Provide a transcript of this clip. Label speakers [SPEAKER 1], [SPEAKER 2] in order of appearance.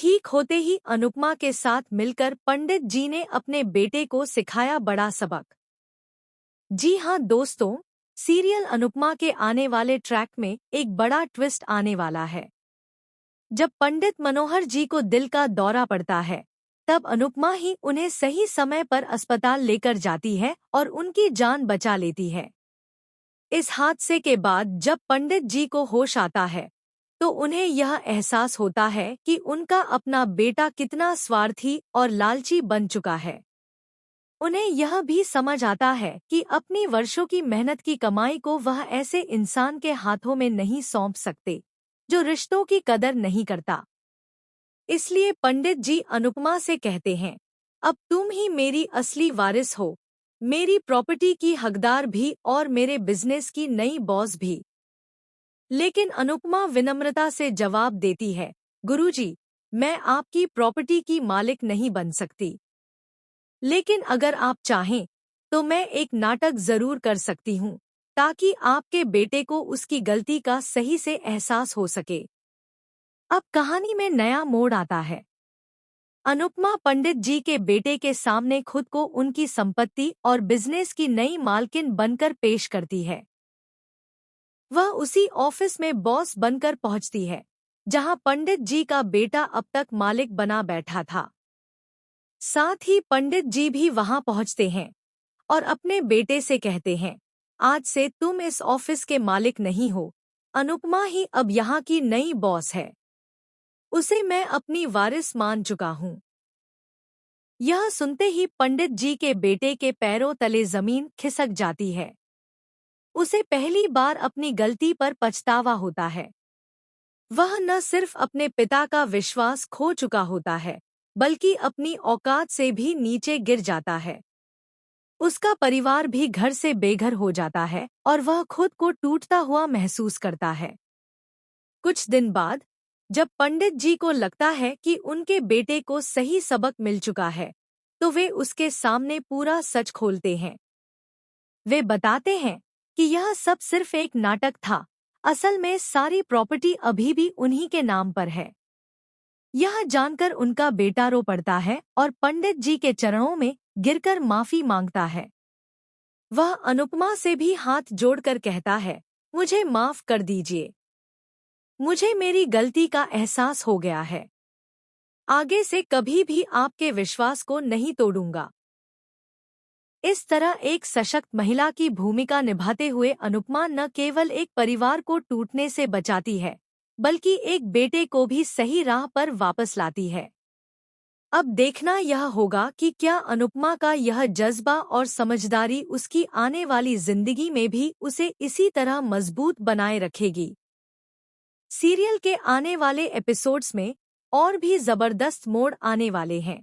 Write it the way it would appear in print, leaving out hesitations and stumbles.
[SPEAKER 1] ठीक होते ही अनुपमा के साथ मिलकर पंडित जी ने अपने बेटे को सिखाया बड़ा सबक। जी हाँ दोस्तों, सीरियल अनुपमा के आने वाले ट्रैक में एक बड़ा ट्विस्ट आने वाला है। जब पंडित मनोहर जी को दिल का दौरा पड़ता है, तब अनुपमा ही उन्हें सही समय पर अस्पताल लेकर जाती है और उनकी जान बचा लेती है। इस हादसे के बाद जब पंडित जी को होश आता है, तो उन्हें यह एहसास होता है कि उनका अपना बेटा कितना स्वार्थी और लालची बन चुका है। उन्हें यह भी समझ आता है कि अपनी वर्षों की मेहनत की कमाई को वह ऐसे इंसान के हाथों में नहीं सौंप सकते, जो रिश्तों की कदर नहीं करता। इसलिए पंडित जी अनुपमा से कहते हैं, अब तुम ही मेरी असली वारिस हो, मेरी प्रॉपर्टी की हकदार भी और मेरे बिजनेस की नई बॉस भी। लेकिन अनुपमा विनम्रता से जवाब देती है, गुरुजी, मैं आपकी प्रॉपर्टी की मालिक नहीं बन सकती। लेकिन अगर आप चाहें, तो मैं एक नाटक जरूर कर सकती हूँ, ताकि आपके बेटे को उसकी गलती का सही से एहसास हो सके। अब कहानी में नया मोड़ आता है। अनुपमा पंडित जी के बेटे के सामने खुद को उनकी संपत्ति और बिजनेस की नई मालकिन बनकर पेश करती है। वह उसी ऑफिस में बॉस बनकर पहुंचती है, जहां पंडित जी का बेटा अब तक मालिक बना बैठा था। साथ ही पंडित जी भी वहां पहुंचते हैं और अपने बेटे से कहते हैं, आज से तुम इस ऑफिस के मालिक नहीं हो, अनुपमा ही अब यहाँ की नई बॉस है। उसे मैं अपनी वारिस मान चुका हूँ। यह सुनते ही पंडित जी के बेटे के पैरों तले जमीन खिसक जाती है। उसे पहली बार अपनी गलती पर पछतावा होता है। वह न सिर्फ अपने पिता का विश्वास खो चुका होता है, बल्कि अपनी औकात से भी नीचे गिर जाता है। उसका परिवार भी घर से बेघर हो जाता है और वह खुद को टूटता हुआ महसूस करता है। कुछ दिन बाद, जब पंडित जी को लगता है कि उनके बेटे को सही सबक मिल चुका है, तो वे उसके सामने पूरा सच खोलते हैं। वे बताते हैं कि यह सब सिर्फ एक नाटक था, असल में सारी प्रॉपर्टी अभी भी उन्हीं के नाम पर है। यह जानकर उनका बेटा रो पड़ता है और पंडित जी के चरणों में गिरकर माफी मांगता है। वह अनुपमा से भी हाथ जोड़कर कहता है, मुझे माफ कर दीजिए। मुझे मेरी गलती का एहसास हो गया है। आगे से कभी भी आपके विश्वास को नहीं तोड़ूंगा। इस तरह एक सशक्त महिला की भूमिका निभाते हुए अनुपमा न केवल एक परिवार को टूटने से बचाती है, बल्कि एक बेटे को भी सही राह पर वापस लाती है। अब देखना यह होगा कि क्या अनुपमा का यह जज्बा और समझदारी उसकी आने वाली जिंदगी में भी उसे इसी तरह मजबूत बनाए रखेगी। सीरियल के आने वाले एपिसोड्स में और भी जबरदस्त मोड़ आने वाले हैं।